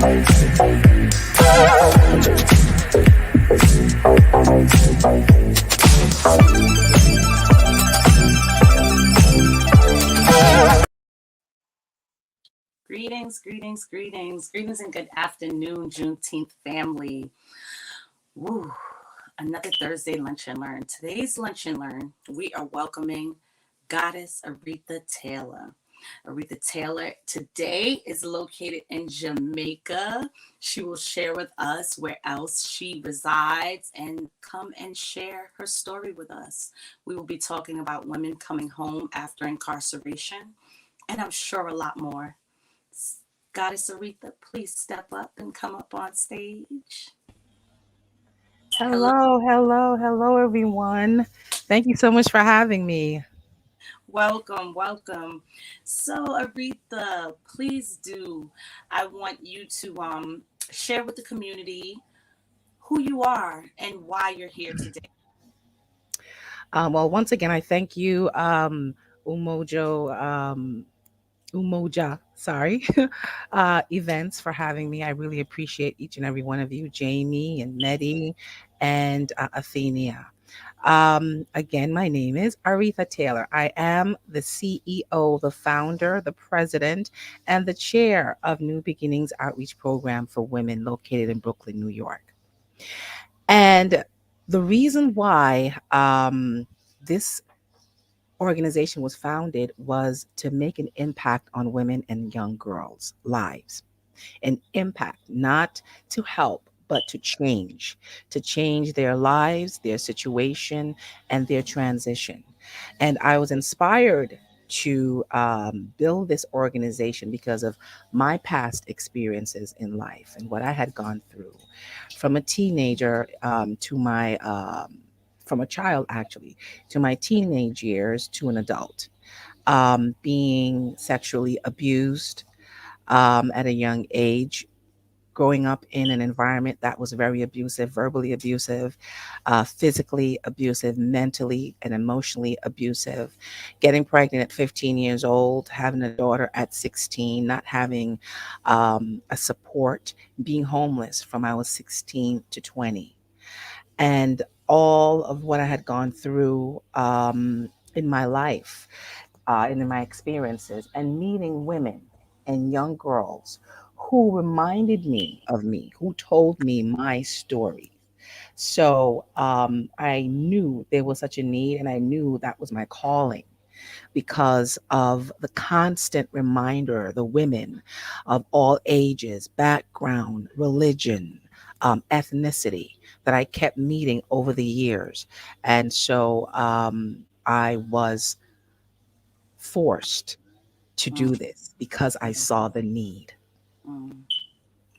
Greetings, and good afternoon, Juneteenth family. Woo, another Thursday Lunch and Learn. Today's Lunch and Learn, we are welcoming Goddess Aretha Taylor. Aretha Taylor today is located in Jamaica. She will share with us where else she resides and come and share her story with us. We will be talking about women coming home after incarceration, and I'm sure a lot more. Goddess Aretha, please step up and come up on stage. Hello. Hello, everyone. Thank you so much for having me. Welcome. So Aretha, please do. I want you to share with the community who you are and why you're here today. Well, once again, I thank you, Umojo, Umoja, sorry, events for having me. I really appreciate each and every one of you, Jamie and Medi and Athenia. Again, my name is Aretha Taylor. I am the CEO, the founder, the president, and the chair of New Beginnings Outreach Program for Women located in Brooklyn, New York. And the reason why this organization was founded was to make an impact on women and young girls' lives. An impact, not to help, but to change their lives, their situation, and their transition. And I was inspired to build this organization because of my past experiences in life and what I had gone through from a teenager to my from a child actually to my teenage years to an adult, being sexually abused at a young age, growing up in an environment that was very abusive, verbally abusive, physically abusive, mentally and emotionally abusive, getting pregnant at 15 years old, having a daughter at 16, not having a support, being homeless from I was 16 to 20. And all of what I had gone through in my life and in my experiences, and meeting women and young girls who reminded me, who told me my story. So I knew there was such a need, and I knew that was my calling because of the constant reminder, the women of all ages, background, religion, ethnicity that I kept meeting over the years. And so I was forced to Mm, do this because I saw the need. mm.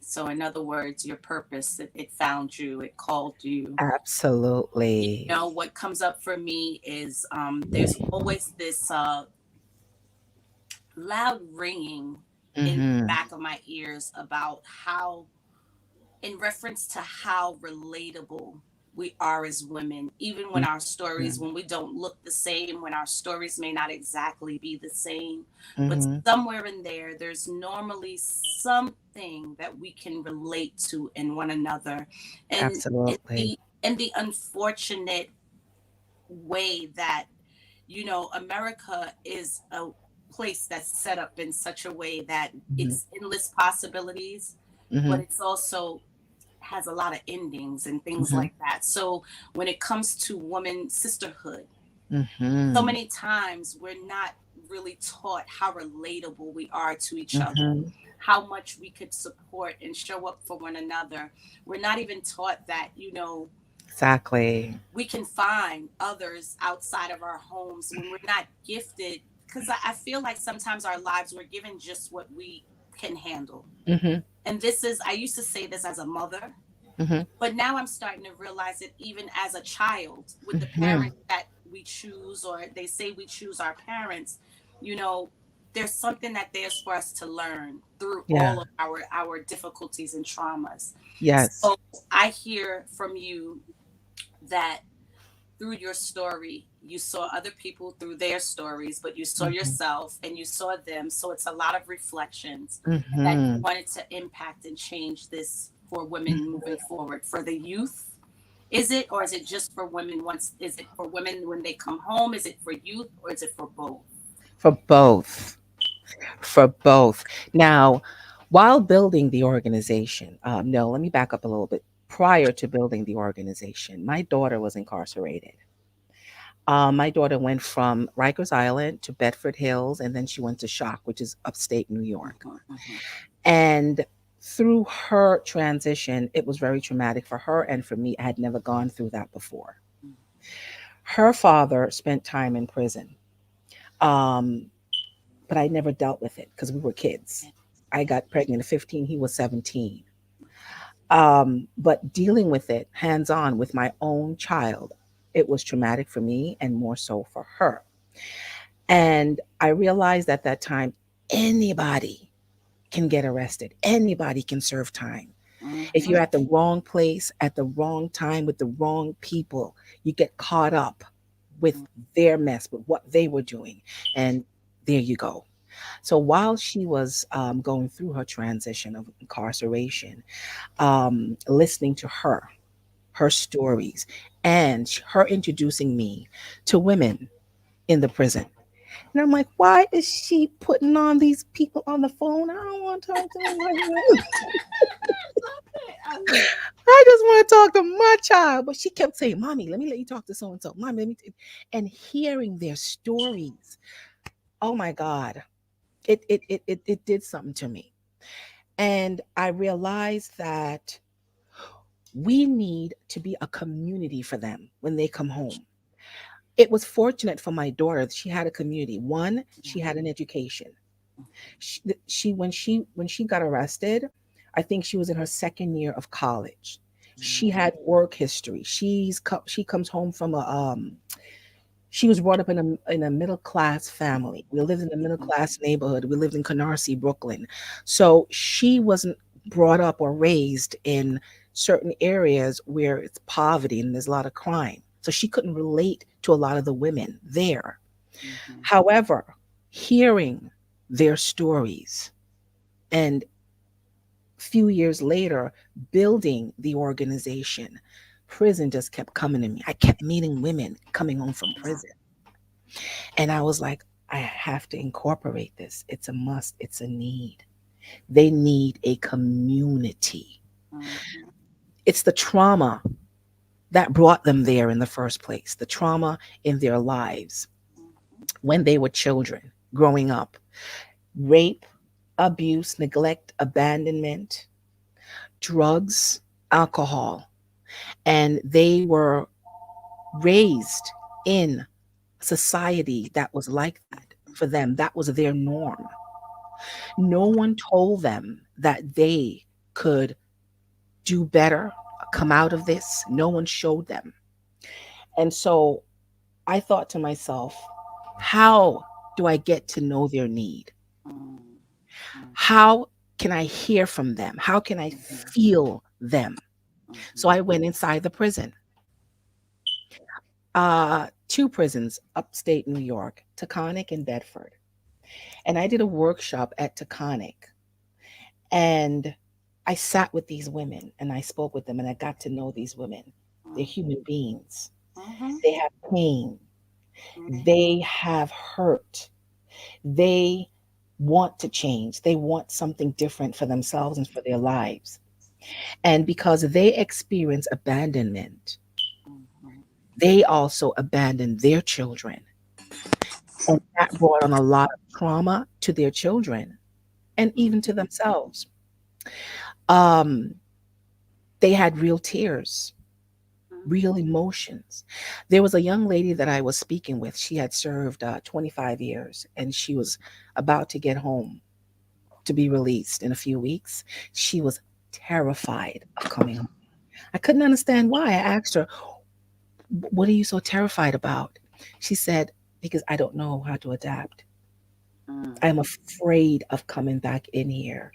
So in other words, your purpose, it found you, it called you. Absolutely. What comes up for me is there's always this loud ringing in the Hmm. back of my ears about how, in reference to how relatable we are as women, even when our stories, when we don't look the same, when our stories may not exactly be the same, but Hmm. somewhere in there, there's normally something that we can relate to in one another. And in Absolutely. the unfortunate way that, America is a place that's set up in such a way that Hmm. it's endless possibilities, but Hmm. it's also has a lot of endings and things Hmm. like that. So when it comes to woman sisterhood, so Hmm. many times we're not really taught how relatable we are to each other, Hmm. how much we could support and show up for one another. We're not even taught that, Exactly. we can find others outside of our homes when we're not gifted. Because I feel like sometimes our lives, we're given just what we can handle. Hmm. And this is, I used to say this as a mother, Hmm. but now I'm starting to realize it even as a child with the Hmm. parents that we choose, or they say we choose our parents. You know, there's something that there's for us to learn through Yeah. all of our difficulties and traumas. Yes. So I hear from you that through your story, you saw other people through their stories, but you saw Mhm. yourself and you saw them. So it's a lot of reflections that you Mhm. wanted to impact and change this for women moving forward. For the youth, is it, or is it just for women once? Is it for women when they come home? Is it for youth, or is it for both? For both. For both. Now, while building the organization, no, let me back up a little bit. Prior to building the organization, my daughter was incarcerated. My daughter went from Rikers Island to Bedford Hills, and then she went to Shock, which is upstate New York. Mhm, mhm, And through her transition, it was very traumatic for her and for me. I had never gone through that before. Her father spent time in prison, um, but I never dealt with it because we were kids. I got pregnant at 15, he was 17. But dealing with it hands on with my own child, it was traumatic for me and more so for her. And I realized at that time, anybody can get arrested, anybody can serve time. If mhm, you're at the wrong place at the wrong time with the wrong people, you get caught up with their mess, with what they were doing. And there you go. So while she was going through her transition of incarceration, listening to her stories, and her introducing me to women in the prison. And I'm like, why is she putting on these people on the phone? I don't want to talk to them like that. I love it. I just want to talk to my child. But she kept saying, Mommy, let me let you talk to so and so. Mommy, let me. And hearing their stories, oh my God, it did something to me. And I realized that we need to be a community for them when they come home. It was fortunate for my daughter that she had a community. One, she had an education. When she got arrested, I think she was in her second year of college. She had work history. She comes home from a she was brought up in a middle class family. We lived in a middle class neighborhood. We lived in Canarsie, Brooklyn. So she wasn't brought up or raised in certain areas where it's poverty and there's a lot of crime. So she couldn't relate to a lot of the women there. Mhm, However, hearing their stories and few years later building the organization, prison just kept coming to me. I kept meeting women coming home from prison. And I was like, I have to incorporate this. It's a must, it's a need. They need a community. mhm, It's the trauma that brought them there in the first place, the trauma in their lives mhm, when they were children growing up. Rape, abuse, neglect, abandonment, drugs, alcohol. And they were raised in society that was like that for them. That was their norm. No one told them that they could do better, come out of this. No one showed them. And so I thought to myself, how do I get to know their need? mhm, How can I hear from them? How can I feel them? So I went inside the prison, two prisons, upstate New York, Taconic and Bedford. And I did a workshop at Taconic. And I sat with these women and I spoke with them and I got to know these women. They're human beings. mhm, They have pain. mhm, They have hurt. They want to change. They want something different for themselves and for their lives. And because they experience abandonment, mhm, they also abandon their children. And that brought on a lot of trauma to their children and even to themselves. Um, they had real tears, real emotions. There was a young lady that I was speaking with. She had served 25 years and she was about to get home to be released in a few weeks. She was terrified of coming home. I couldn't understand why. I asked her, what are you so terrified about? She said, because I don't know how to adapt. mhm, I'm afraid of coming back in here.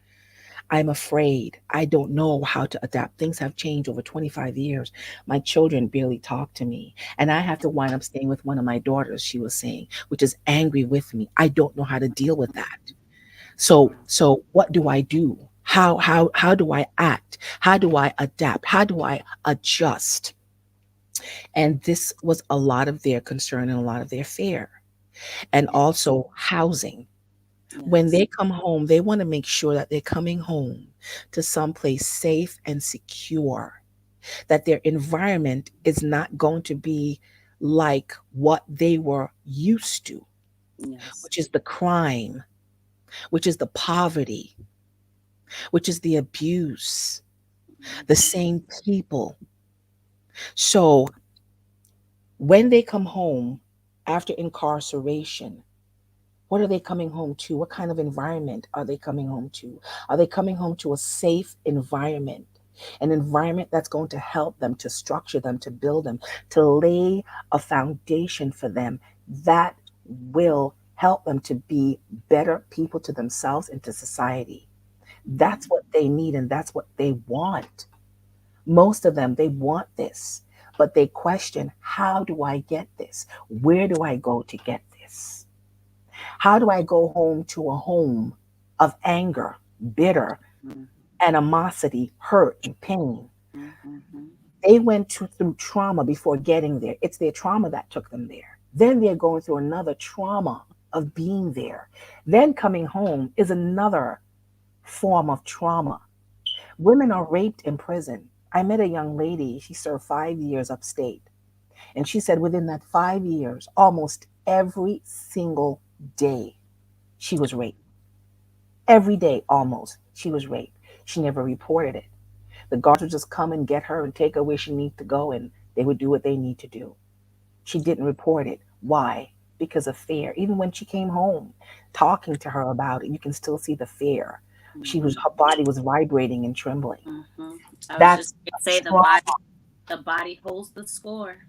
I'm afraid. I don't know how to adapt. Things have changed over 25 years. My children barely talk to me. And I have to wind up staying with one of my daughters, she was saying, which is angry with me. I don't know how to deal with that. So what do I do? How do I act? How do I adapt? How do I adjust? And this was a lot of their concern and a lot of their fear. And Yeah. also housing. When Yes. they come home, they want to make sure that they're coming home to someplace safe and secure, that their environment is not going to be like what they were used to, Yes. which is the crime, which is the poverty, which is the abuse, the Mhm. same people. So when they come home after incarceration, what are they coming home to? What kind of environment are they coming home to? Are they coming home to a safe environment? An environment that's going to help them, to structure them, to build them, to lay a foundation for them that will help them to be better people to themselves and to society. That's Mhm. what they need and that's what they want. Most of them, they want this, but they question, how do I get this? Where do I go to get this? How do I go home to a home of anger, bitter, Mhm. animosity, hurt, and pain? Mhm. They through trauma before getting there. It's their trauma that took them there. Then they're going through another trauma of being there. Then coming home is another form of trauma. Women are raped in prison. I met a young lady, she served 5 years upstate. And she said within that 5 years, almost every single day, she was raped. Every day, almost, she was raped. She never reported it. The guards would just come and get her and take her where she needs to go, and they would do what they need to do. She didn't report it. Why? Because of fear. Even when she came home, talking to her about it, you can still see the fear. Her Mhm. body was vibrating and trembling. Mhm. I was That's just gonna a say the trauma. body holds the score.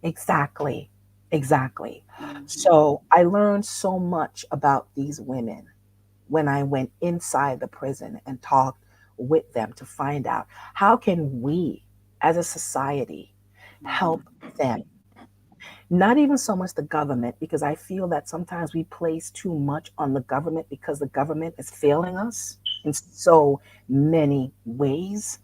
Exactly. Exactly. Mhm. So I learned so much about these women when I went inside the prison and talked with them to find out how can we as a society help Mhm. them. Not even so much the government, because I feel that sometimes we place too much on the government because the government is failing us in so many ways.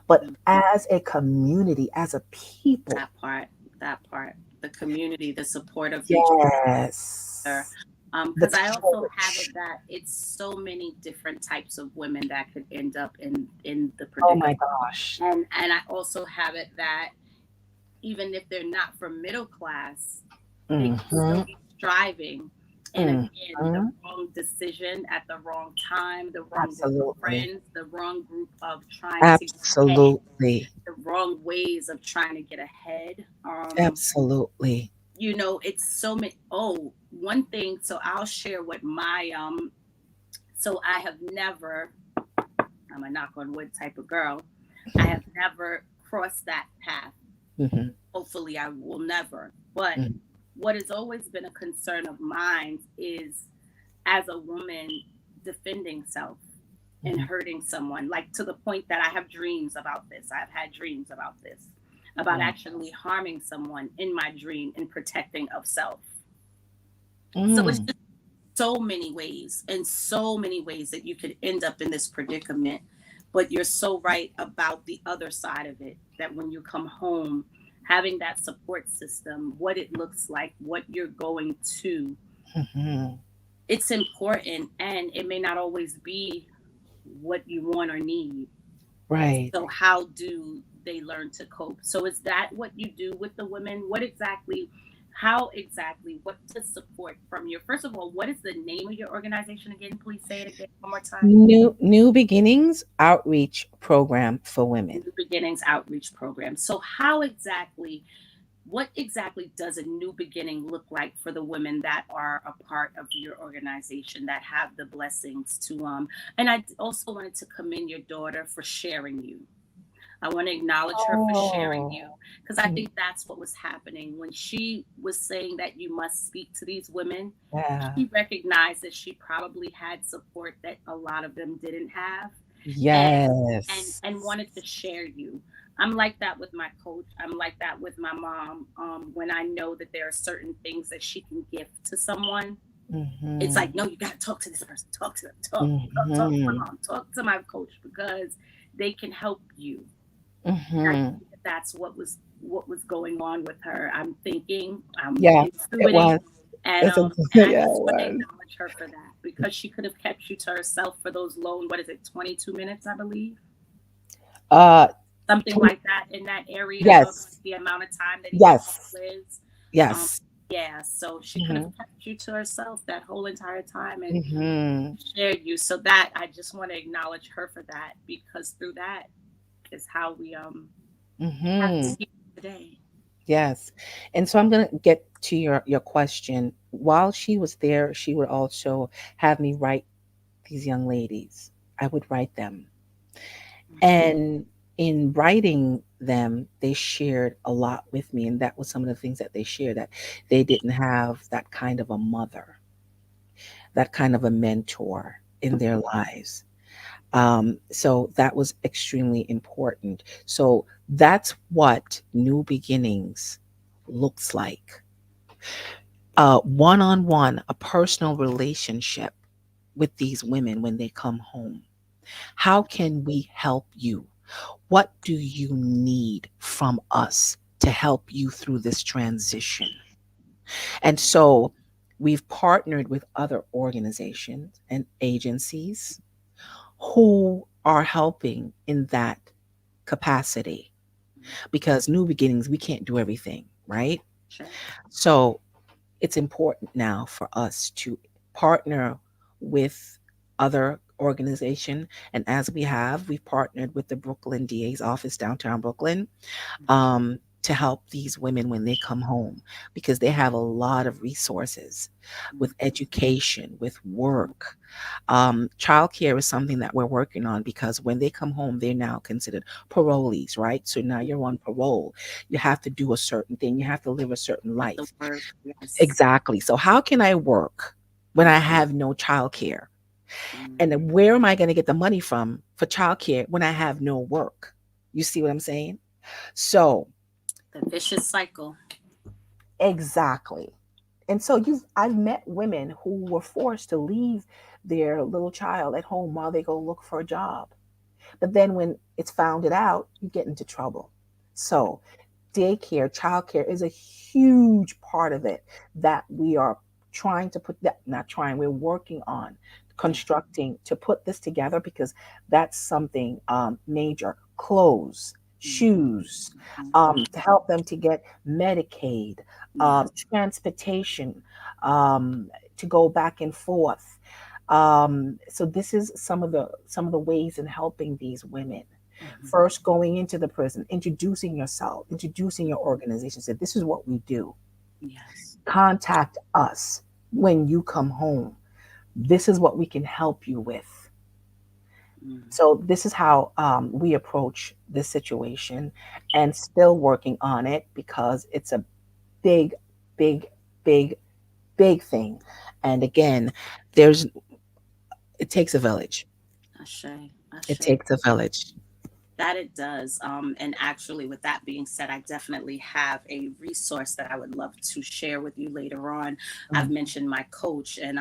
But Mhm. as a community, as a people, That part, that part, the community, the support of each other. yes, the Because I also have it church. that it's so many different types of women that could end up in the Oh predicament, my gosh. and I also have it that even if they're not from middle class, they can still Mm-hmm. be striving. And again, the Mm-hmm. wrong decision at the wrong time, the wrong group of Absolutely. friends, the wrong group of trying to get ahead, Absolutely. the wrong ways of trying to get ahead. Absolutely. It's so many. Oh, one thing. So I'll share what my So I have never. I'm a knock on wood type of girl. I have never crossed that path. Mm-hmm. Hopefully, I will never. But Mm-hmm. what has always been a concern of mine is as a woman defending self and Mm-hmm. hurting someone, like to the point that I have dreams about this. I've had dreams about this, about actually harming someone in my dream and protecting of self. So it's Mm-hmm. just so many ways and so many ways that you could end up in this predicament. But you're so right about the other side of it, that when you come home, having that support system, what it looks like, what you're going to, Mm-hmm. it's important, and it may not always be what you want or need. Right. So how do they learn to cope? So is that what you do with the women? What exactly, how exactly, what to support from your, first of all, what is the name of your organization again? Please say it again one more time. New Beginnings Outreach Program for Women. New Beginnings Outreach Program. So how exactly, what exactly does a new beginning look like for the women that are a part of your organization, that have the blessings to and I also wanted to commend your daughter for sharing you. I want to acknowledge her for sharing Oh, you, because I think that's what was happening when she was saying that you must speak to these women. yeah. She recognized that she probably had support that a lot of them didn't have. Yes. And wanted to share you. I'm like that with my coach. I'm like that with my mom. When I know that there are certain things that she can give to someone, it's like, Mhm. no, you gotta talk to this person. Talk to them. Talk to my Mhm. mom. Talk to my coach because they can help you. And I Mhm. think that that's what was going on with her. I'm thinking, I'm Yes, it intuiting, was. It's a and I yeah, it just want to was. acknowledge her for that because she could have kept you to herself for those lone, what is it, 22 minutes, I believe, Uh, something 20, like that in that area of yes. the amount of time that each Yes. call is. Um, Yes. yeah, so she could have Mhm. kept you to herself that whole entire time and Mhm. shared you. So that I just want to acknowledge her for that because through that is how we have Mhm. been here today. Yes. And so I'm going to get to your question. While she was there, she would also have me write these young ladies. I would write them. And in writing them, they shared a lot with me. And that was some of the things that they shared, that they didn't have that kind of a mother, that kind of a mentor in their lives. So that was extremely important. So that's what new beginnings looks like. One on one, a personal relationship with these women when they come home. How can we help you? What do you need from us to help you through this transition? And so we've partnered with other organizations and agencies who are helping in that capacity, because new beginnings, we can't do everything, right? Sure. So it's important now for us to partner with other organization, and as we've partnered with the Brooklyn DA's office, downtown Brooklyn, to help these women when they come home, because they have a lot of resources with education, with work. Childcare is something that we're working on, because when they come home, they're now considered parolees, right? So now you're on parole. You have to do a certain thing, you have to live a certain Have to life. work. Yes. Exactly. So how can I work when I have no childcare? And Mm. then where am I going to get the money from for childcare when I have no work? You see what I'm saying? So The vicious cycle. exactly. And so I've met women who were forced to leave their little child at home while they go look for a job. But then when it's found it out, you get into trouble. So daycare, childcare is a huge part of it that we are trying to put that, not trying, we're working on Yeah. constructing to put this together, because that's something major. Clothes, shoes, to help them to get Medicaid, Yes. transportation, um, to go back and forth. So this is some of the ways in helping these women. First, going into the prison, introducing yourself, introducing your organization, say, this is what we do. Yes. Contact us when you come home. This is what we can help you with. Mm. So this is how we approach this situation, and still working on it, because it's a big, big, big, big thing. And again, there's it takes a village. Ashe. It Ashe. takes a village. That it does. And actually, with that being said, I definitely have a resource that I would love to share with you later on. I've mentioned my coach, and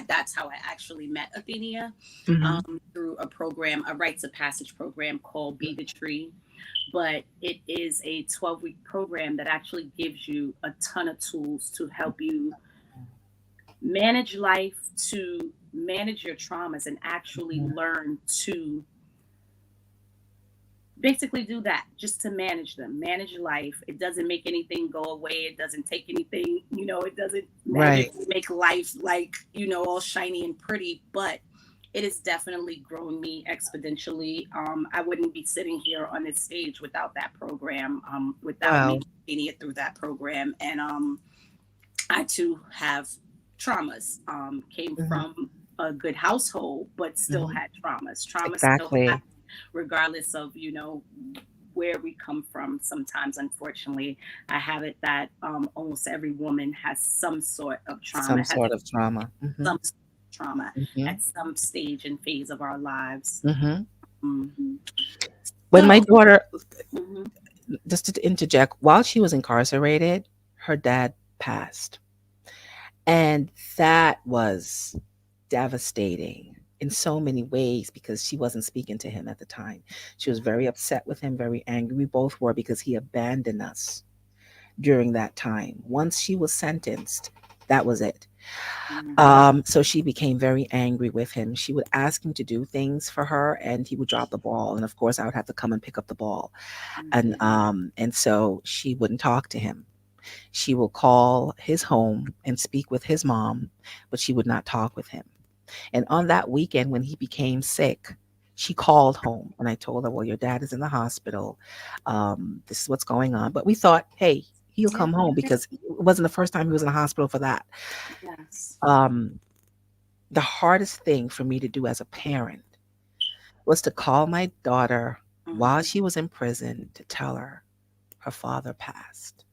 that's how I actually met Athenia, Mm-hmm. through a program, a rites of passage program called Be the Tree. But it is a 12-week program that actually gives you a ton of tools to help you manage life, to manage your traumas, and actually learn to basically do that, just to manage them, manage life. It doesn't make anything go away, it doesn't take anything, it doesn't Right. magically make life like, all shiny and pretty, but it has definitely grown me exponentially. I wouldn't be sitting here on this stage without that program, without Wow. me getting it through that program. And I too have traumas, came Hmm. from a good household, but still Hmm. had traumas. Trauma still Exactly. happens regardless of, where we come from. Sometimes, unfortunately, I have it that almost every woman has some sort of trauma, Some has sort of trauma. Hmm. some sort of trauma Hmm. at some stage and phase of our lives. Hmm. Mm. When my So, daughter, mhm. just to interject, while she was incarcerated, her dad passed. And that was devastating in so many ways because she wasn't speaking to him at the time. She was very upset with him, very angry. We both were because he abandoned us during that time. Once she was sentenced, that was it. Mm, So she became very angry with him. She would ask him to do things for her, and he would drop the ball. And of course, I would have to come and pick up the ball. mm, And so she wouldn't talk to him. She will call his home and speak with his mom, but she would not talk with him. And on that weekend, when he became sick, she called home and I told her, well, your dad is in the hospital. This is what's going on. But we thought, hey, he'll yeah. come home because it wasn't the first time he was in the hospital for that. Yes. Um, the hardest thing for me to do as a parent was to call my daughter while Mm, she was in prison to tell her father passed.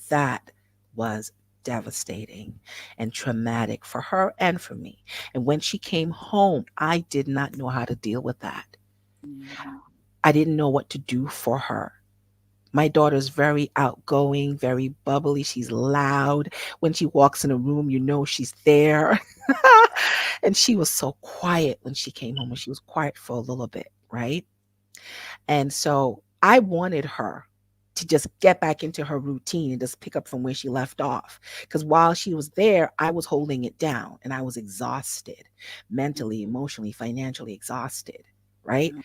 That was devastating and traumatic for her and for me. And when she came home, I did not know how to deal with that. yeah. I didn't know what to do for her. My daughter's very outgoing, very bubbly. She's loud. When she walks in a room, you know she's there. And she was so quiet when she came home, and she was quiet for a little bit, right? And so I wanted her to just get back into her routine and just pick up from where she left off. Because while she was there, I was holding it down and I was exhausted, mentally, emotionally, financially exhausted, right? Mm,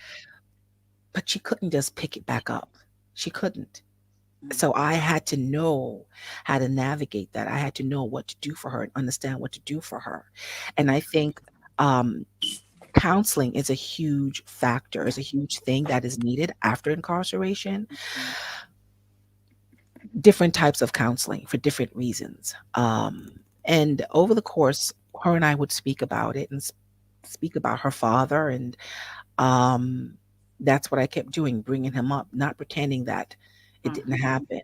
But she couldn't just pick it back up. She couldn't. mm, So I had to know how to navigate that. I had to know what to do for her and understand what to do for her. And I think um, counseling is a huge factor, is a huge thing that is needed after incarceration. mm, Different types of counseling for different reasons. And over the course, her and I would speak about it and speak about her father. And um, that's what I kept doing, bringing him up, not pretending that it didn't mhm. happen,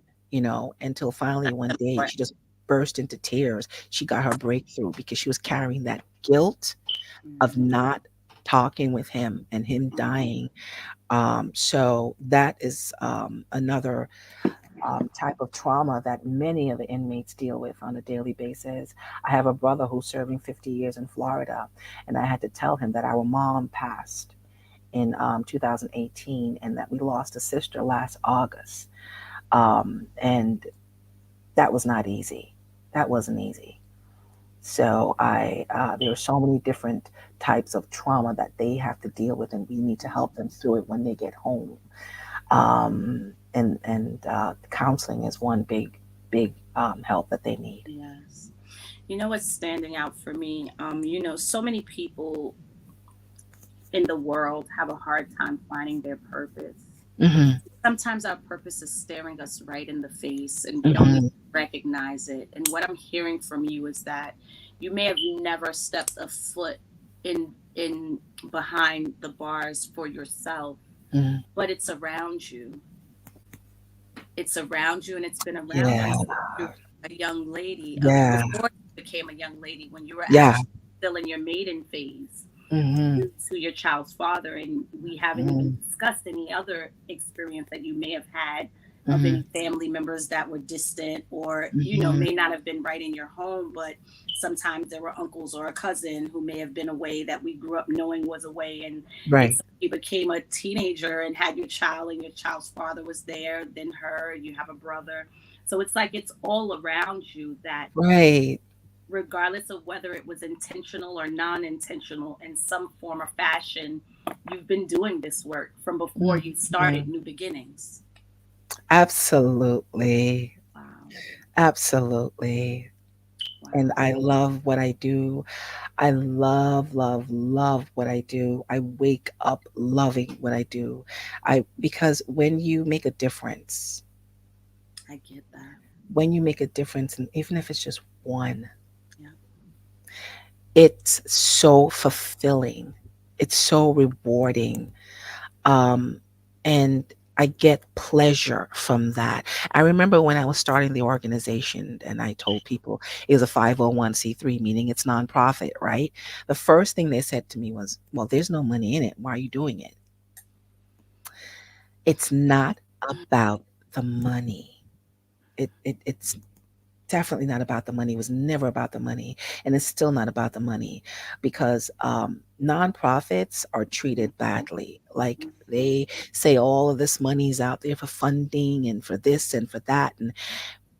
until finally one day Right. she just burst into tears. She got her breakthrough because she was carrying that guilt of Mm, not talking with him and him mm, dying. So that is another type of trauma that many of the inmates deal with on a daily basis. I have a brother who's serving 50 years in Florida, and I had to tell him that our mom passed in 2018 and that we lost a sister last August. And that was not easy. That wasn't easy. So there are so many different types of trauma that they have to deal with, and we need to help them through it when they get home. And counseling is one big help that they need. yes. You know what's standing out for me? So many people in the world have a hard time finding their purpose. Hmm. Sometimes our purpose is staring us right in the face and we don't even Hmm. recognize it. And what I'm hearing from you is that you may have never stepped a foot in behind the bars for yourself, Hmm. but it's around you. It's around you and it's been around you Yeah, since you were a young lady, yeah, before you became a young lady, when you were yeah. actually still in your maiden phase Hmm. to your child's father. And we haven't even Hmm. discussed any other experience that you may have had of Hmm. any family members that were distant or Hmm. may not have been right in your home, but sometimes there were uncles or a cousin who may have been away that we grew up knowing was away. And Right, it's like you became a teenager and had your child and your child's father was there, then her, you have a brother. So it's like it's all around you that right. regardless of whether it was intentional or non intentional in some form or fashion, you've been doing this work from before you Hmm. started New Beginnings. Absolutely, Wow. absolutely. And Wow. I love what I do. I love what I do. I wake up loving what I do. Because when you make a difference, I get that. when you make a difference, and even if it's just one, Yeah. it's so fulfilling. It's so rewarding. Um, and I get pleasure from that. I remember when I was starting the organization and I told people it was a 501(c)(3), meaning it's nonprofit, right? The first thing they said to me was, well, there's no money in it. Why are you doing it? It's not about the money. It's definitely not about the money. It was never about the money, and it's still not about the money, because nonprofits are treated badly. Like, Mhm. they say all of this money's out there for funding and for this and for that, and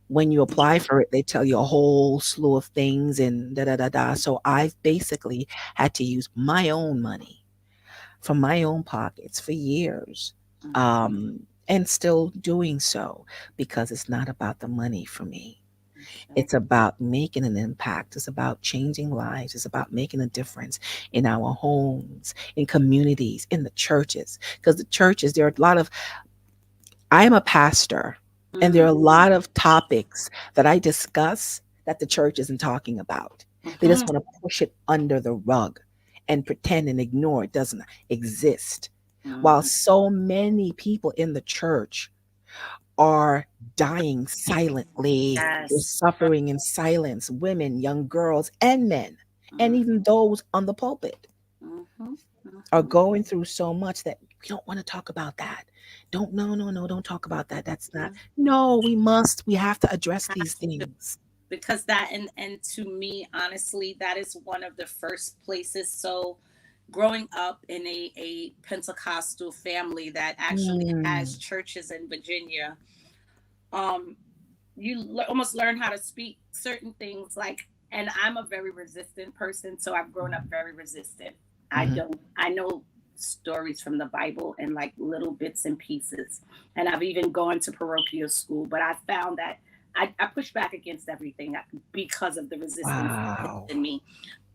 when you apply for it, they tell you a whole slew of things and da da da da. So I've basically had to use my own money from my own pockets for years, Mhm. um, and still doing so, because it's not about the money for me. Sure. It's about making an impact. It's about changing lives. It's about making a difference in our homes, in communities, in the churches. Because the churches, there are a lot of, I am a pastor, and there are Mm. a lot of topics that I discuss that the church isn't talking about. They just Mhm. want to push it under the rug and pretend and ignore it doesn't exist. While Mhm. so many people in the church are dying silently, they're Yes. suffering in silence, women, young girls, and men, and Mhm. even those on the pulpit Mhm. are Mhm. going through so much that we don't want to talk about that. Don't, no, no, no, don't talk about that. That's not, Mhm. no, we have to address these Have to, things. because that, and to me, honestly, that is one of the first places. So growing up in a Pentecostal family that actually has Mm, churches in Virginia, um you almost learn how to speak certain things, like, and I'm a very resistant person, so I've grown up very resistant. mhm. I know stories from the Bible and like little bits and pieces, and I've even gone to parochial school, but I found that I push back against everything because of the resistance Wow. in me.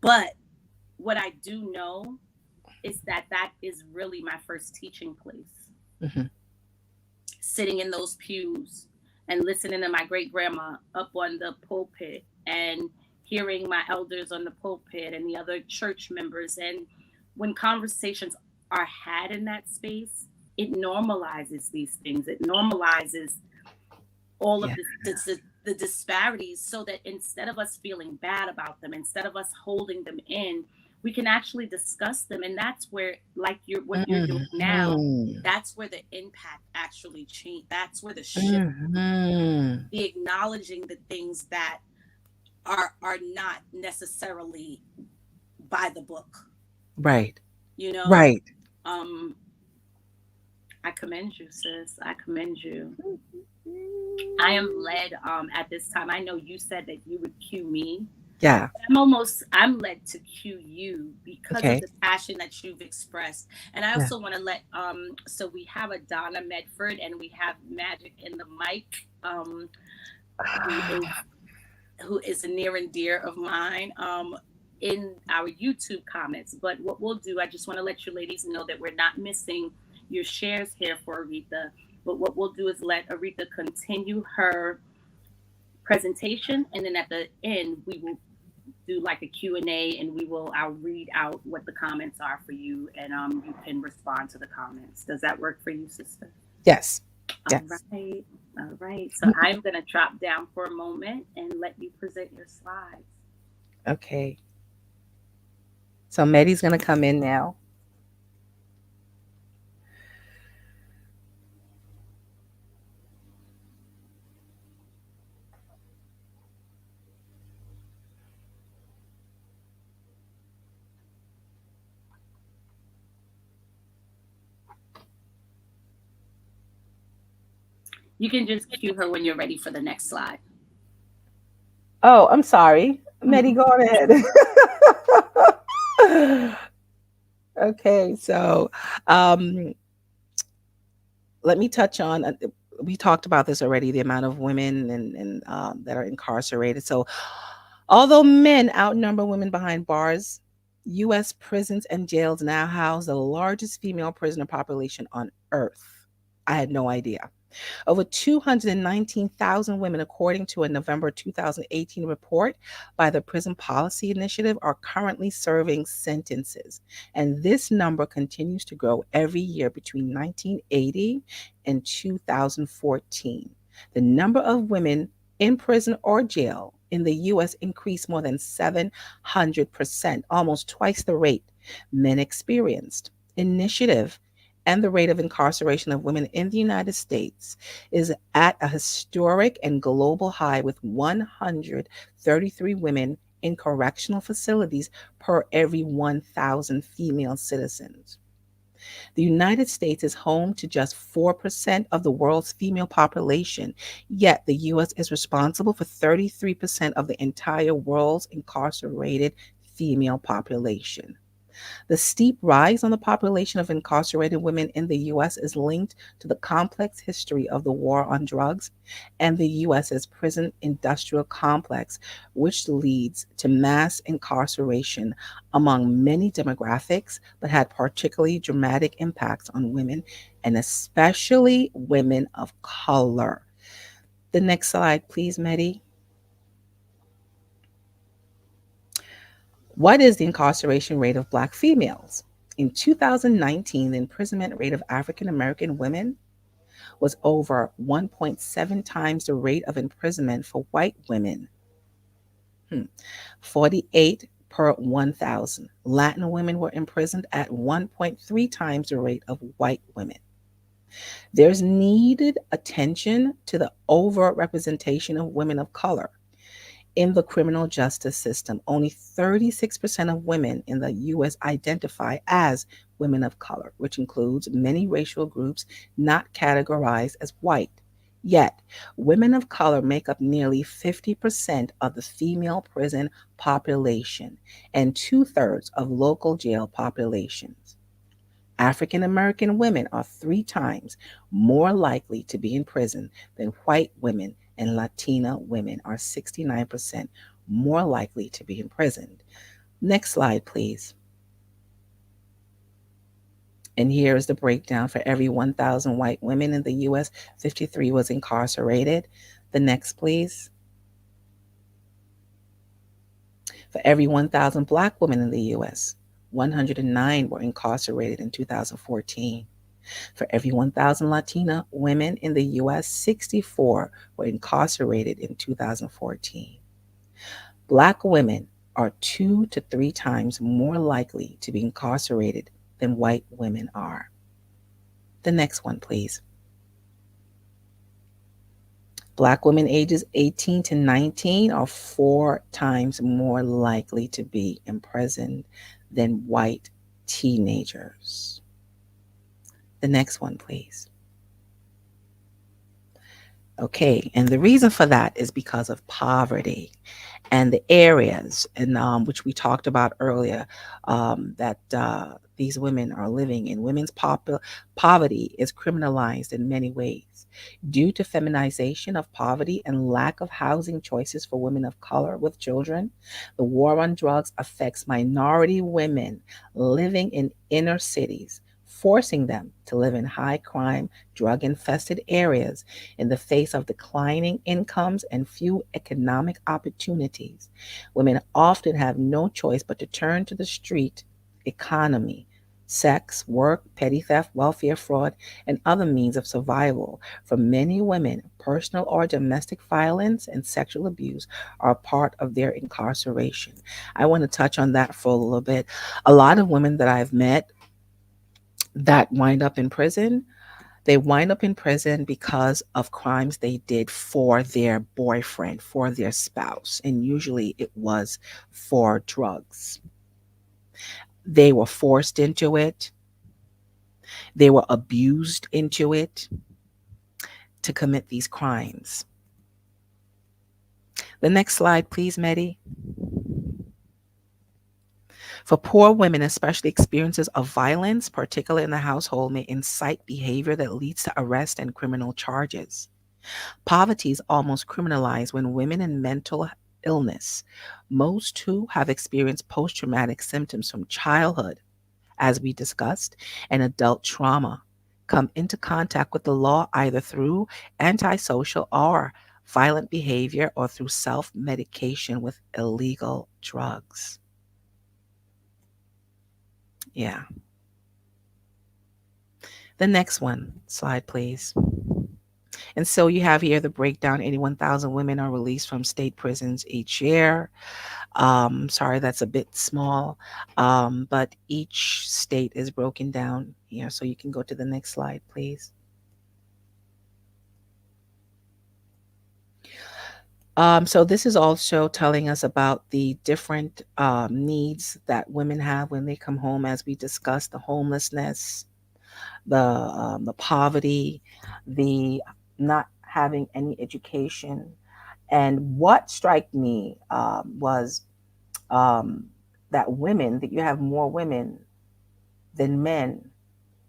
But what I do know is that that is really my first teaching place, Mhm. sitting in those pews and listening to my great grandma up on the pulpit and hearing my elders on the pulpit and the other church members. And when conversations are had in that space, it normalizes these things. It normalizes all of Yeah. the disparities, so that instead of us feeling bad about them, instead of us holding them in, we can actually discuss them. And that's where, like, what you're doing now, Mhm. that's where the impact actually change. That's where the shift, Mhm. the acknowledging the things that are not necessarily by the book, Right. you know. Right. um I commend you, sis. I commend you. I am led at this time. I know you said that you would cue me. Yeah. I'm led to cue you because of Okay. the passion that you've expressed. And I Yeah. also want to let so we have a Donna Medford and we have Magic in the mic, who is who is a near and dear of mine, in our YouTube comments. But what we'll do, I just want to let you ladies know that we're not missing your shares here for Aretha. But what we'll do is let Aretha continue her presentation, and then at the end we will do like a Q&A, and I'll read out what the comments are for you, and you can respond to the comments. Does that work for you, sister? Yes. All Yes. right. All right. So I'm going to drop down for a moment and let you present your slides. Okay. So Medi's gonna come in now. You can just cue her when you're ready for the next slide. Oh, I'm sorry. Medi, go ahead. Okay, so um, let me touch on. We talked about this already. The amount of women and that are incarcerated. So, although men outnumber women behind bars, U.S. prisons and jails now house the largest female prisoner population on Earth. I had no idea. Over 219,000 women, according to a November 2018 report by the Prison Policy Initiative, are currently serving sentences. And this number continues to grow every year between 1980 and 2014. The number of women in prison or jail in the US increased more than 700%, almost twice the rate men experienced. Initiative and the rate of incarceration of women in the United States is at a historic and global high, with 133 women in correctional facilities per every 1,000 female citizens. The United States is home to just 4% of the world's female population, yet the US is responsible for 33% of the entire world's incarcerated female population. The steep rise on the population of incarcerated women in the US is linked to the complex history of the war on drugs and the US's prison industrial complex, which leads to mass incarceration among many demographics, but had particularly dramatic impacts on women and especially women of color. The next slide, please, Medi. What is the incarceration rate of Black females? In 2019, the imprisonment rate of African American women was over 1.7 times the rate of imprisonment for white women. 48 per 1,000. Latin women were imprisoned at 1.3 times the rate of white women. There's needed attention to the overrepresentation of women of color in the criminal justice system. Only 36% of women in the US identify as women of color, which includes many racial groups not categorized as white. Yet, women of color make up nearly 50% of the female prison population and two-thirds of local jail populations. African American women are 3 times more likely to be in prison than white women, and Latina women are 69% more likely to be imprisoned. Next slide, please. And here is the breakdown. For every 1,000 white women in the US, 53 was incarcerated. The next, please. For every 1,000 Black women in the US, 109 were incarcerated in 2014. For every 1,000 Latina women in the US, 64 were incarcerated in 2014. Black women are 2 to 3 times more likely to be incarcerated than white women are. The next one, please. Black women ages 18 to 19 are 4 times more likely to be imprisoned than white teenagers. The next one, please. Okay, and the reason for that is because of poverty and the areas, and which we talked about earlier, that these women are living in. Women's poverty is criminalized in many ways. Due to feminization of poverty and lack of housing choices for women of color with children, the war on drugs affects minority women living in inner cities, forcing them to live in high crime, drug infested areas in the face of declining incomes and few economic opportunities. Women often have no choice but to turn to the street economy, sex, work, petty theft, welfare fraud, and other means of survival. For many women, personal or domestic violence and sexual abuse are part of their incarceration. I want to touch on that for a little bit. A lot of women that I've met that wind up in prison, they wind up in prison because of crimes they did for their boyfriend, for their spouse, and usually it was for drugs. They were forced into it, they were abused into it to commit these crimes. The next slide, please, Medi. For poor women, especially, experiences of violence, particularly in the household, may incite behavior that leads to arrest and criminal charges. Poverty is almost criminalized when women in mental illness, most who have experienced post traumatic symptoms from childhood, as we discussed, and adult trauma, come into contact with the law either through antisocial or violent behavior or through self medication with illegal drugs. Yeah. The next one, slide please. And so you have here the breakdown: 81,000 women are released from state prisons each year. Sorry, that's a bit small, but each state is broken down here. So you can go to the next slide, please. So this is also telling us about the different needs that women have when they come home, as we discussed: the homelessness, the poverty, the not having any education. And what struck me was um, that women, that you have more women than men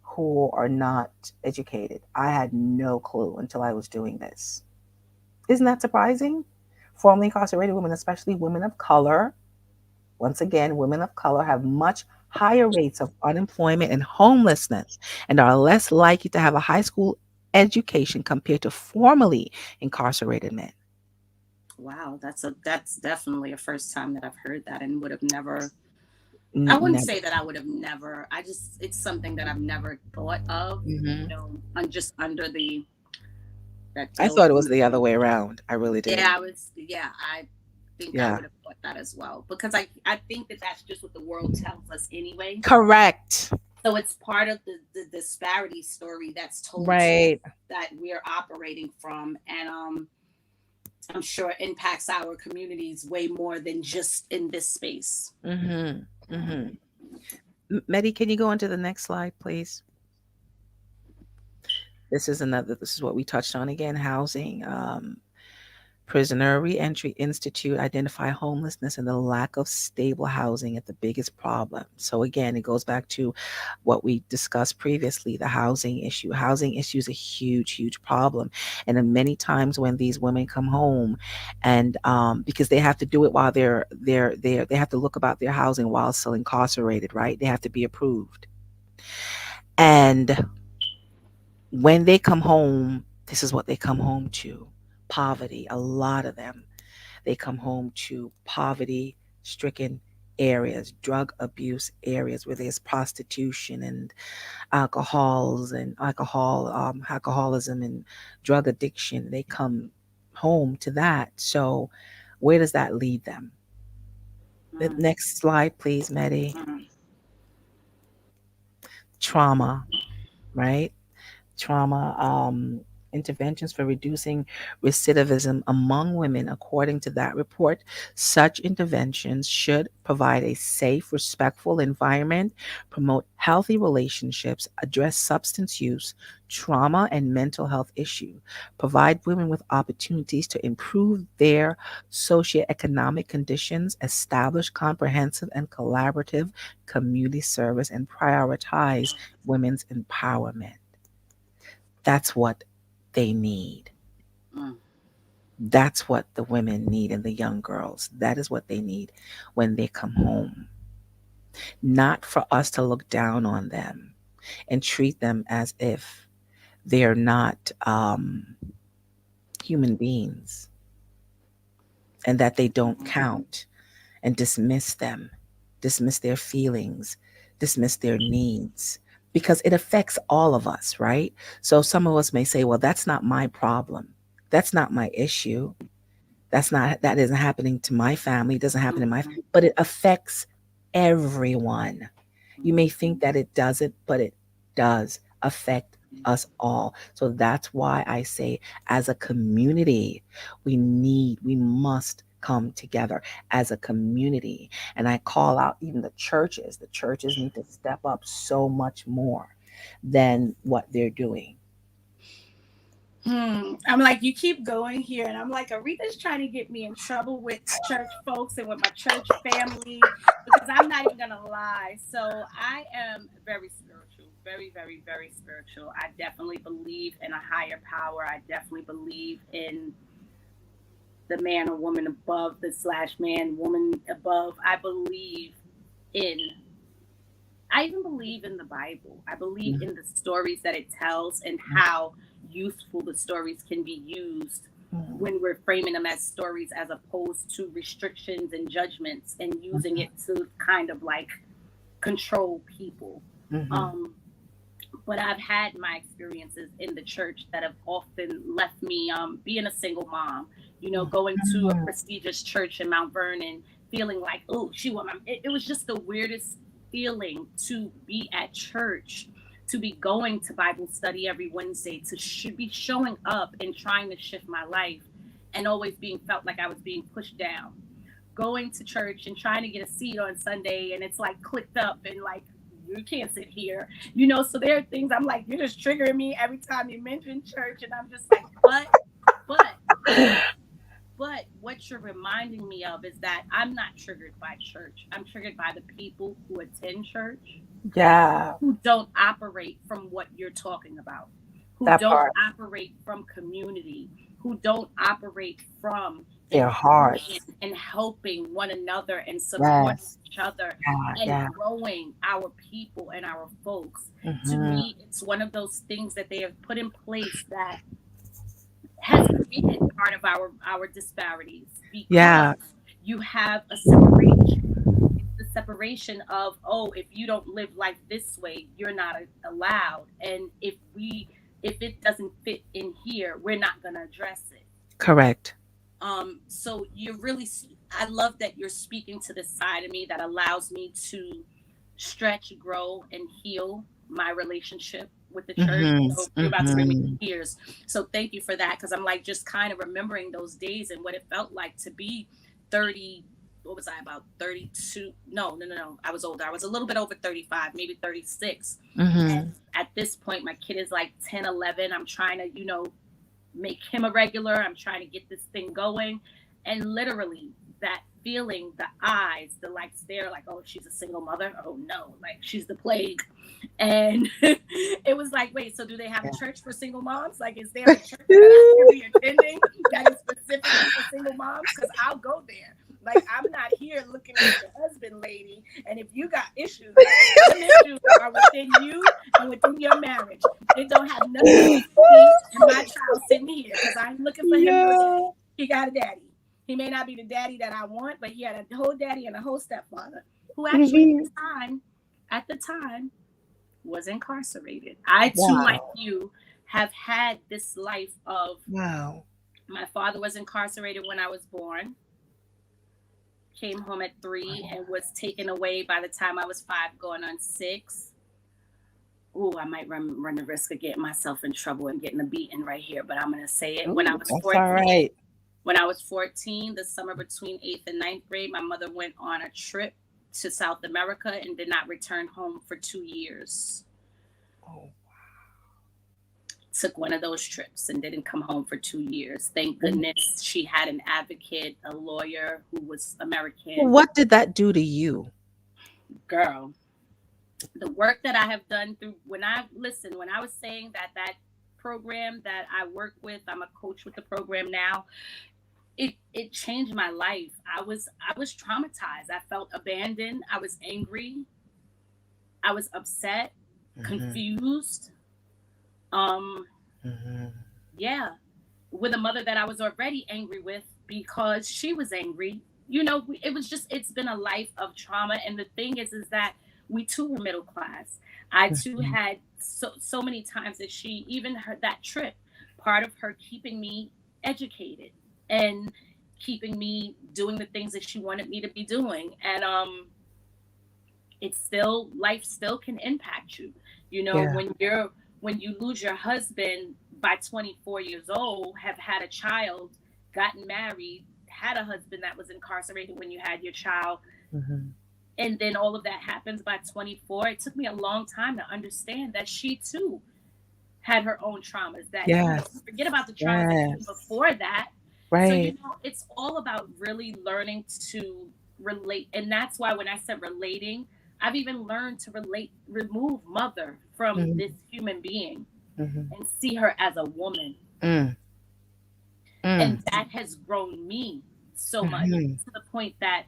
who are not educated. I had no clue until I was doing this. Isn't that surprising? Formerly incarcerated women, especially women of color, once again, women of color have much higher rates of unemployment and homelessness and are less likely to have a high school education compared to formerly incarcerated men. Wow, that's definitely a first time that I've heard that, and would have never. I wouldn't Never. say that I would have never. I just it's something that I've never thought of. Hmm. I'm just under the that I those thought it was the women. other way around. I really did. Yeah, I was. Yeah, I think I Yeah. would have thought that as well, because I think that that's just what the world tells us anyway. Correct. So it's part of the disparity story that's told to Right. that we're operating from, and I'm sure it impacts our communities way more than just in this space. Mm-hmm. Mm-hmm. Medi, can you go on to the next slide, please? This is what we touched on again: housing. Prisoner Reentry Institute identify homelessness and the lack of stable housing as the biggest problem. So again, it goes back to what we discussed previously: the housing issue. Housing issue is a huge, huge problem, and then many times when these women come home, and because they have to do it while they have to look about their housing while still incarcerated, right? They have to be approved, and when they come home, this is what they come home to: poverty. A lot of them, they come home to poverty stricken areas, drug abuse areas where there's prostitution and alcoholism and drug addiction. They come home to that. So where does that lead them? The Mm, next slide, please, Medi. mm, Trauma, right? Trauma, interventions for reducing recidivism among women. According to that report, such interventions should provide a safe, respectful environment, promote healthy relationships, address substance use, trauma, and mental health issues, provide women with opportunities to improve their socioeconomic conditions, establish comprehensive and collaborative community service, and prioritize women's empowerment. That's what they need. mm, That's what the women need and the young girls. That is what they need when they come home. Not for us to look down on them and treat them as if they're not human beings and that they don't mm, count, and dismiss them, dismiss their feelings, dismiss their needs, because it affects all of us, right? So some of us may say, well, that's not my problem. That's not my issue. That isn't happening to my family. It doesn't happen in my, mm, but it affects everyone. You mm, may think that it doesn't, but it does affect us all. So that's why I say, as a community, we must come together as a community. And I call out even the churches. The churches need to step up so much more than what they're doing. I'm like, you keep going here, and I'm like, Aretha's trying to get me in trouble with church folks and with my church family, because I'm not even gonna lie. So I am very spiritual, very, very, very spiritual. I definitely believe in a higher power. I definitely believe in the man or woman above, the slash man, woman above. In I even believe in the Bible. I believe Mhm. in the stories that it tells and how useful the stories can be used Mhm. when we're framing them as stories as opposed to restrictions and judgments and using Mhm. it to kind of like control people. Mhm. Um, but I've had my experiences in the church that have often left me being a single mom, going to a Mhm. prestigious church in Mount Vernon, feeling like, oh, she want my, it was just the weirdest feeling to be at church, to be going to Bible study every Wednesday, to be showing up and trying to shift my life and always being felt like I was being pushed down, going to church and trying to get a seat on Sunday and it's like clicked up and like you can't sit here, So there are things I'm like, you're just triggering me every time you mention church, and I'm just like, but, but what you're reminding me of is that I'm not triggered by church. I'm triggered by the people who attend church, Yeah, who don't operate from what you're talking about, who that don't part. operate from community, who don't operate from Their inclusion hearts. and helping one another and supporting Yes. each other Yeah, and yeah. growing our people and our folks. To Hmm. me, it's one of those things that they have put in place that has created part of our disparities, because Yeah, you have a separation. It's the separation of, oh, if you don't live life this way, you're not allowed, and if it doesn't fit in here, we're not going to address it. correct. So you're really, I love that you're speaking to this side of me that allows me to stretch, grow, and heal my relationship with the church. Hmm. So you're about to bring me Hmm. to tears. So thank you for that, because I'm like just kind of remembering those days and what it felt like to be 30. What was I, about 32? No, no, no, no. I was older. I was a little bit over 35, maybe 36. And Hmm. at this point, my kid is like 10, 11. I'm trying to, make him a regular. I'm trying to get this thing going. And literally, that feeling, the eyes, the like stare, like, oh, she's a single mother. Oh no, like she's the plague. And it was like, wait, so do they have a church for single moms? Like, is there a church that I should be attending that is specifically for single moms? Because I'll go there. Like, I'm not here looking at your husband, lady. And if you got issues, them issues are within you and within your marriage. It don't have nothing to do with me and my child sitting here, because I'm looking for him no daddy. Yeah. He got a daddy. He may not be the daddy that I want, but he had a whole daddy and a whole stepfather who actually Hmm. at the time was incarcerated. I too, like Wow. you, have had this life of, Wow. my father was incarcerated when I was born, came home at 3, and was taken away by the time I was 5, going on 6. Ooh, I might run the risk of getting myself in trouble and getting a beating right here, but I'm gonna say it. When I Ooh, was that's all 14, right. the summer between 8th and ninth grade, my mother went on a trip to South America and did not return home for 2 years. Oh. Took one of those trips and didn't come home for 2 years. Thank Mm. goodness she had an advocate, a lawyer who was American. What did that do to you? Girl, the work that I have done through, when I was saying that program that I work with, I'm a coach with the program now. It changed my life. I was traumatized. I felt abandoned. I was angry. I was upset, Hmm. confused. Um, Hmm. yeah, with a mother that I was already angry with because she was angry. It was just, it's been a life of trauma. And the thing is that we too were middle class. I too Hmm. had so many times that she, even her, that trip, part of her keeping me educated and keeping me doing the things that she wanted me to be doing. And it's still, life still can impact you. Yeah. When you lose your husband by 24 years old, have had a child, gotten married, had a husband that was incarcerated when you had your child, Hmm. and then all of that happens by 24. It took me a long time to understand that she too had her own traumas, that Yes. forget about the traumas that came Yes. before that. So Right. it's all about really learning to relate. And that's why when I said relating, I've even learned to remove mother from Hmm. this human being Hmm. and see her as a woman. Mm. And Mm. that has grown me so much, Hmm. to the point that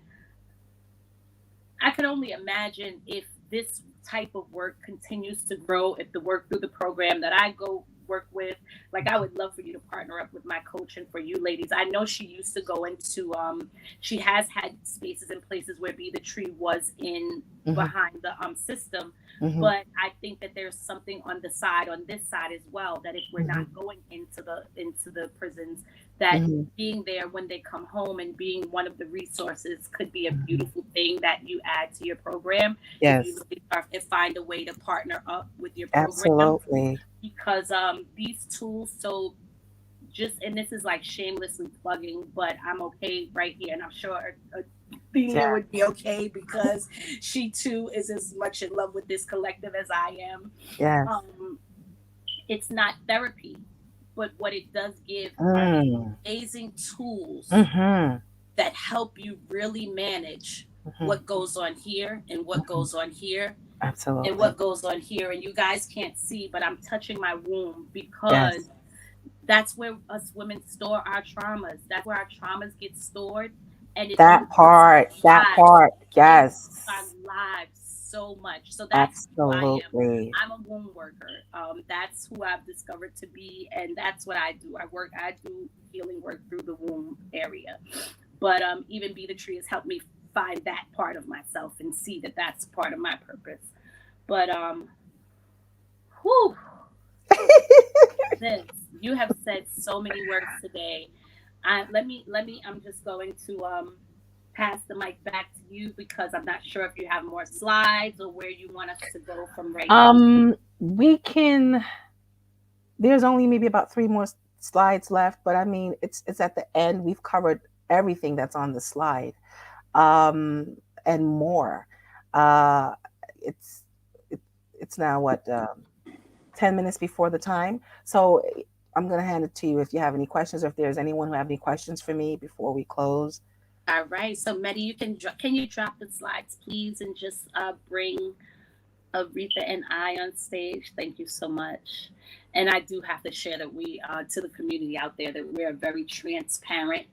I could only imagine if this type of work continues to grow, if the work through the program that I go work with, like, I would love for you to partner up with my coach, and for you ladies. I know she used to go into, she has had spaces and places where Be the Tree was in Mhm. behind the system. Mhm. But I think that there's something on the side, on this side as well, that if we're Mhm. not going into the prisons, that Mhm. being there when they come home and being one of the resources could be a Mhm. beautiful thing that you add to your program if you Yes, really start and find a way to partner up with your program. absolutely. Because these tools, so just, and this is like shamelessly plugging, but I'm okay right here, and I'm sure Athenia Yeah. would be okay because she too is as much in love with this collective as I am. Yes. Um, it's not therapy, but what it does give are these Mm. amazing tools Mhm. that help you really manage Mhm. what goes on here and what Mhm. goes on here and Absolutely. what goes on here. And you guys can't see, but I'm touching my womb because Yes. that's where us women store our traumas. That's where our traumas get stored, and it That impacts our part. That lives. part. It impacts our Yes. lives so much. So that's who I am. Absolutely. I'm a womb worker. That's who I've discovered to be, and that's what I do. I do healing work through the womb area. But even Be the Tree has helped me find that part of myself and see that that's part of my purpose. But whew, this you have said so many words today. I'm just going to pass the mic back to you because I'm not sure if you have more slides or where you want us to go from right here. We can. There's only maybe about three more slides left, but I mean, it's at the end. We've covered everything that's on the slide, um, and more. Uh, it's it, it's now what 10 minutes before the time, so I'm gonna hand it to you if you have any questions, or if there's anyone who have any questions for me before we close. All right, so Medi, can you drop the slides, please, and just bring Aretha and I on stage. Thank you so much. And I do have to share that we to the community out there that we're very transparent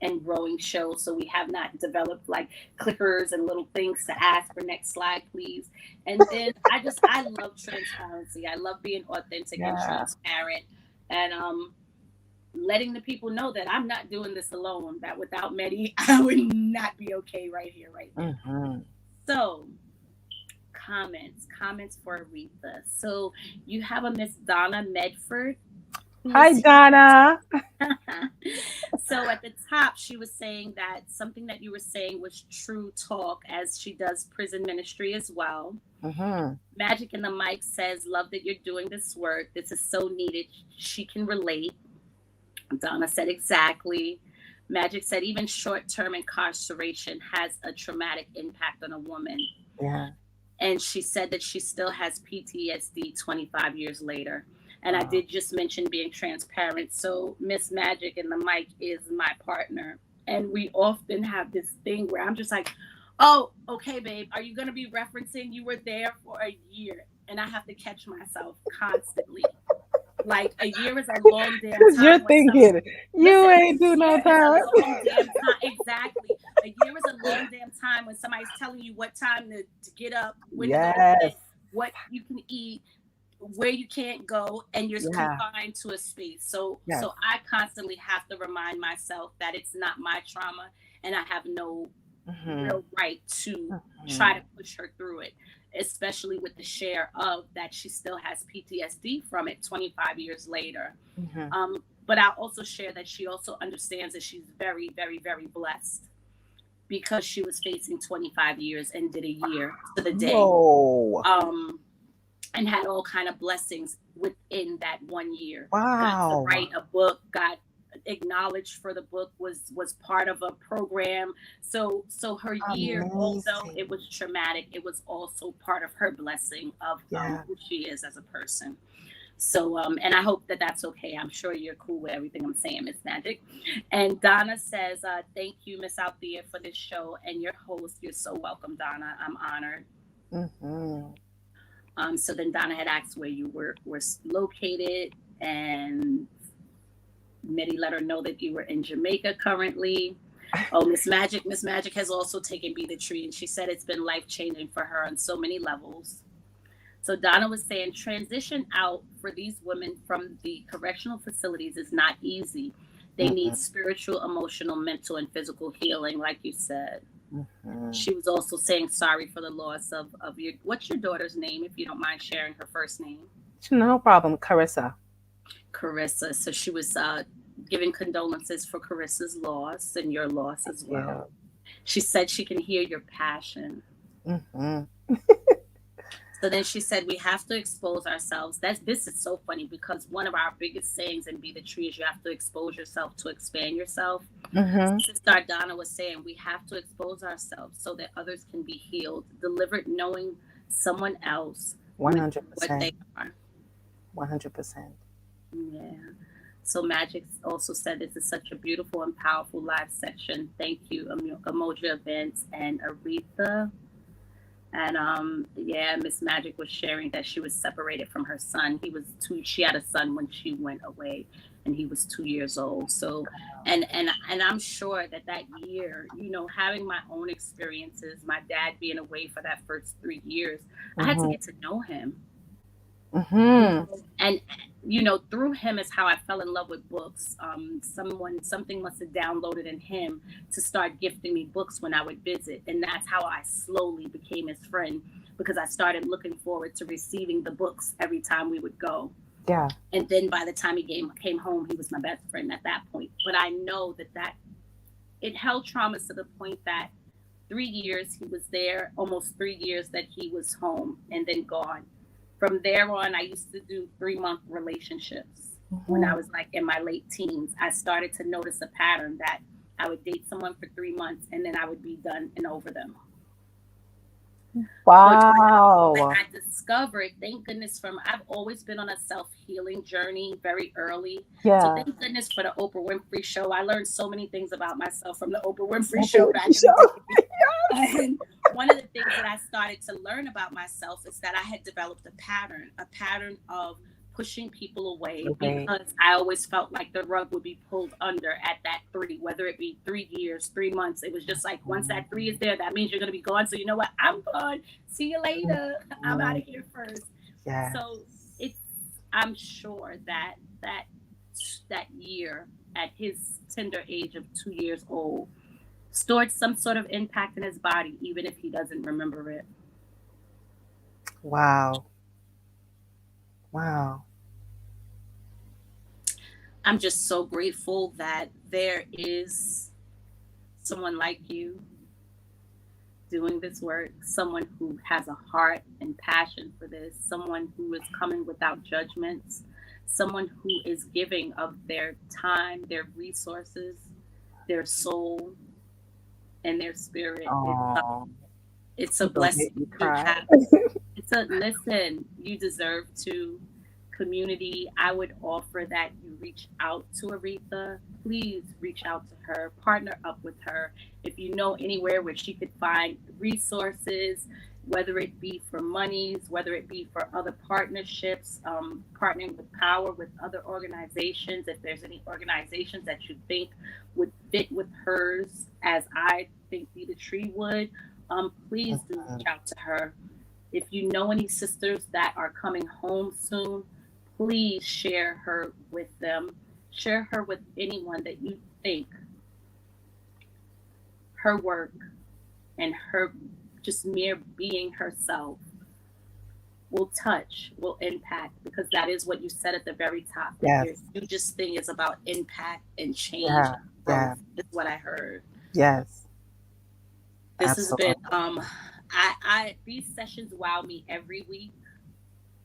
and growing show. So we have not developed like clickers and little things to ask for next slide, please. And then I love transparency. I love being authentic and Yeah. transparent and letting the people know that I'm not doing this alone, that without Medi, I would not be okay right here, right now. Hmm. So comments for Aretha. So you have a Miss Donna Medford who Hi, is Donna. so at the top she was saying that something that you were saying was true talk, as she does prison ministry as well. Hmm. Magic in the Mic says, love that you're doing this work, this is so needed, she can relate. Donna said, exactly. Magic said, even short-term incarceration has a traumatic impact on a woman, Yeah. and she said that she still has PTSD 25 years later. And I Wow. did just mention being transparent. So Miss Magic in the Mic is my partner. And we often have this thing where I'm just like, oh, okay, babe, are you going to be referencing you were there for a year? And I have to catch myself constantly. Like a year is a long damn Because you're time when some thinking, you listen, a ain't do no year is a time. long damn time. Exactly. A year is a long damn time when somebody's telling you what time to get up, when to go to Yes. bed, what you can eat, where you can't go, and you're Yeah. confined to a space. So Yes. I constantly have to remind myself that it's not my trauma and I have no Hmm. real right to try to Hmm. push her through it, especially with the share of that she still has PTSD from it 25 years later. Hmm. But I'll also share that she also understands that she's very, very, very blessed because she was facing 25 years and did a year to the day, Whoa. um, and had all kind of blessings within that 1 year. Got to Wow. write a book, got acknowledged for the book, was part of a program. So her year, although Amazing. it was traumatic, it was also part of her blessing of Yeah. who she is as a person. So, and I hope that that's okay. I'm sure you're cool with everything I'm saying, Miss Magic. And Donna says, thank you, Miss Althea, for this show and your host. You're so welcome, Donna. I'm honored. Hmm. So then Donna had asked where you were located, and Medi let her know that you were in Jamaica currently. Oh, Miss Magic has also taken Be the Tree, and she said it's been life changing for her on so many levels. So Donna was saying transition out for these women from the correctional facilities is not easy. They need Hmm. spiritual, emotional, mental, and physical healing, like you said. Mm-hmm. She was also saying sorry for the loss of your, what's your daughter's name, if you don't mind sharing her first name? No problem, Carissa. Carissa. So she was giving condolences for Carissa's loss and your loss as Yeah. well. She said she can hear your passion. Mm-hmm. So then she said we have to expose ourselves. This is so funny because one of our biggest sayings in Be the Tree is you have to expose yourself to expand yourself. Mm-hmm. Sister Donna was saying we have to expose ourselves so that others can be healed, delivered, knowing someone else One with hundred what percent. they are. 100%. Yeah. So Magic also said this is such a beautiful and powerful live section. Thank you, Emoji Events and Aretha. And yeah, Miss Magic was sharing that she was separated from her son. He was two. She had a son when she went away, and he was 2 years old. So, and I'm sure that that year, having my own experiences, my dad being away for that first 3 years, I had to Mm-hmm. get to know him. Mm-hmm. And through him is how I fell in love with books. Something must have downloaded in him to start gifting me books when I would visit, and that's how I slowly became his friend, because I started looking forward to receiving the books every time we would go. Yeah. And then by the time he came home, he was my best friend at that point. But I know that it held traumas to the point that 3 years he was there, almost 3 years that he was home and then gone. From there on, I used to do 3-month relationships. When I Mm-hmm. was like in my late teens, I started to notice a pattern that I would date someone for 3 months and then I would be done and over them. But when Wow. I discovered, thank goodness, I've always been on a self healing journey very early. So Yeah. thank goodness for the Oprah Winfrey Show. I learned so many things about myself from the Oprah Winfrey Okay, Show for back in the sure. day. And one of the things that I started to learn about myself is that I had developed a pattern of pushing people away Okay. because I always felt like the rug would be pulled under at that three, whether it be 3 years, 3 months. It was just like once that three is there, that means you're going to be gone. So you know what? I'm gone. See you later. I'm out Mhm. of here first. Yes. So it's I'm sure that that year at his tender age of 2 years old stored some sort of impact in his body, even if he doesn't remember it. Wow. Wow. I'm just so grateful that there is someone like you doing this work, someone who has a heart and passion for this, someone who is coming without judgments, someone who is giving of their time, their resources, their soul, and their spirit. Oh, It's a you gonna blessing make me to cry. have. It's a listen, you deserve to. Community, I would offer that you reach out to Aretha. Please reach out to her, partner up with her. If you know anywhere where she could find resources, whether it be for monies, whether it be for other partnerships, partnering with power with other organizations, if there's any organizations that you think would fit with hers, as I think Be the Tree would, please do Mhm. reach out to her. If you know any sisters that are coming home soon, please share her with them. Share her with anyone that you think her work and her just mere being herself will touch, will impact, because that is what you said at the very top, that Yes. your hugest thing is about impact and change Yeah. and growth, Yeah. is what I heard. Yes. This has been Absolutely. I these sessions wow me every week,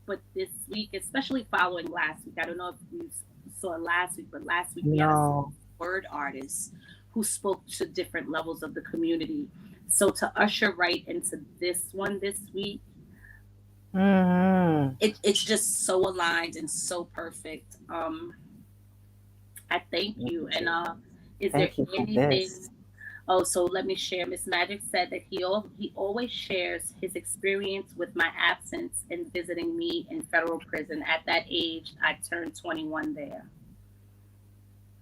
but this week, especially following last week, I don't know if you saw last week, but last week we had a No. word artist who spoke to different levels of the community. So to usher right into this one this week, Hmm. it's just so aligned and so perfect. I thank you. And is there Thank you for anything? this. Oh, so let me share. Miss Magic said that he always shares his experience with my absence in visiting me in federal prison. At that age, I turned 21 there.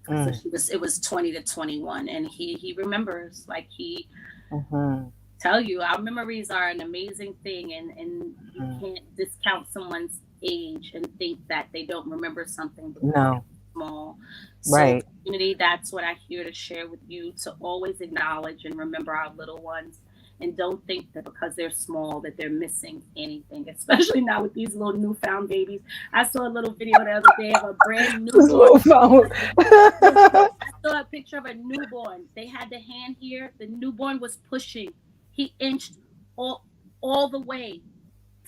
So Mm. it was 20 to 21, and he remembers, like he Mm-hmm. tell you, our memories are an amazing thing, and you Mm. can't discount someone's age and think that they don't remember something because they're No. small. So, Right. community, that's what I here to share with you, to always acknowledge and remember our little ones. And don't think that because they're small that they're missing anything, especially now with these little newfound babies. I saw a little video the other day of a brand This newborn. little phone. Listen, I saw a picture of a newborn. They had the hand here. The newborn was pushing. He inched all all the way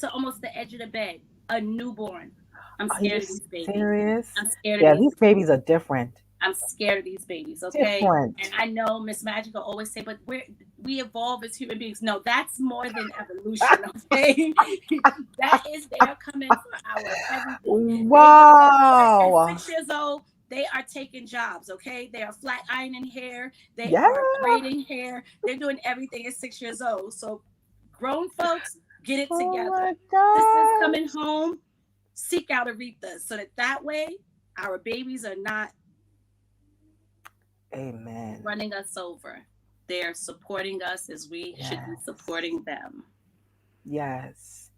to almost the edge of the bed. A newborn. I'm Are you scared of these babies. serious? I'm scared of Yeah, these. these babies are different. I'm scared of these babies. Okay. And Different. I know Miss Magic will always say, but we evolve as human beings. No, that's more than evolution. Okay. That is, they are coming for our everything. At Wow. 6 years old, they are taking jobs, okay? They are flat ironing hair, they Yeah. are braiding hair, they're doing everything at 6 years old. So, grown folks, get it Oh together. my Sisters God. coming home, seek out Aretha so that way our babies are not Amen. running us over. They're supporting us as we should be Yes. supporting them. Yes.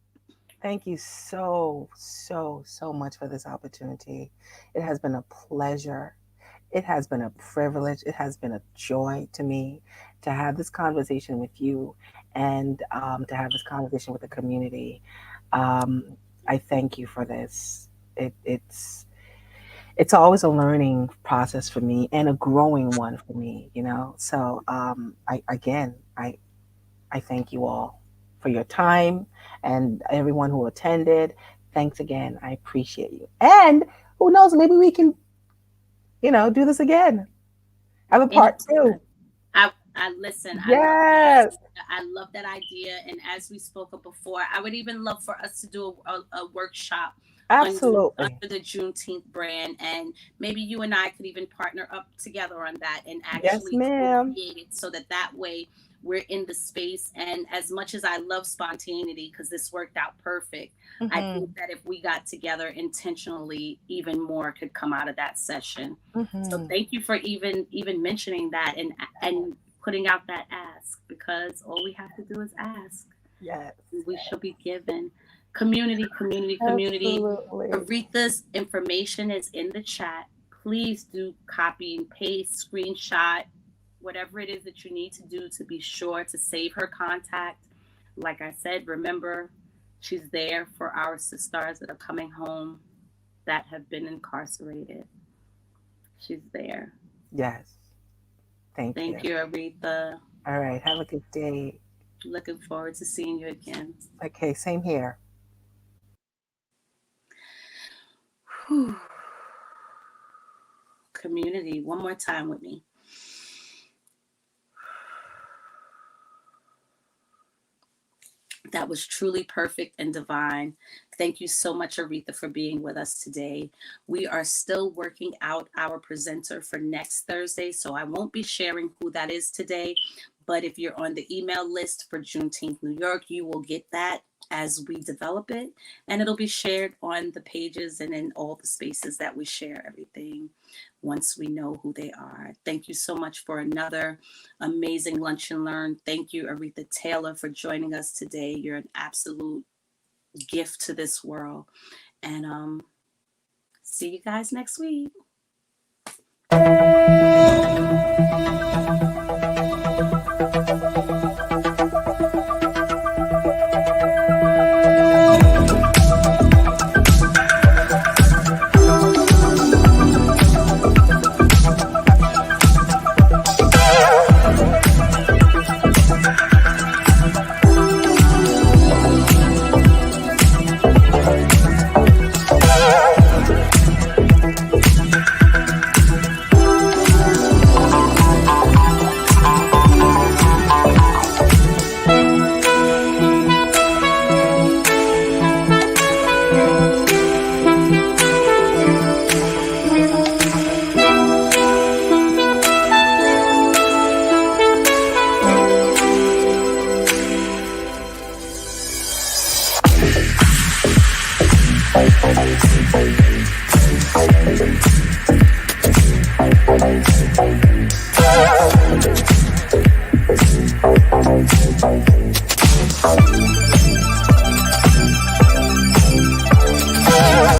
Thank you so, so, so much for this opportunity. It has been a pleasure. It has been a privilege. It has been a joy to me to have this conversation with you and to have this conversation with the community. I thank you for this. It's always a learning process for me and a growing one for me, you know. So I thank you all for your time and everyone who attended. Thanks again. I appreciate you. And who knows, maybe we can, do this again. Have a part two. I listen. Yes, I love that idea. And as we spoke of before, I would even love for us to do a workshop absolutely. under the Juneteenth brand, and maybe you and I could even partner up together on that and Yes, actually ma'am. create it so that way we're in the space. And as much as I love spontaneity, because this worked out perfect, I Mm-hmm. think that if we got together intentionally, even more could come out of that session. So Mm-hmm. thank you for even mentioning that and putting out that ask, because all we have to do is ask. Yes, We shall be given. Community, community, community. absolutely. Aretha's information is in the chat. Please do copy and paste, screenshot, whatever it is that you need to do to be sure to save her contact. Like I said, remember, she's there for our sisters that are coming home that have been incarcerated. She's there. Yes. Thank you. Thank you, Aretha. All right. Have a good day. Looking forward to seeing you again. Okay. Same here. Whew. Community, one more time with me. That was truly perfect and divine. Thank you so much, Aretha, for being with us today. We are still working out our presenter for next Thursday, so I won't be sharing who that is today. But if you're on the email list for Juneteenth New York, you will get that as we develop it, and it'll be shared on the pages and in all the spaces that we share everything once we know who they are. Thank you so much for another amazing Lunch and Learn. Thank you, Aretha Taylor, for joining us today. You're an absolute gift to this world. And see you guys next week.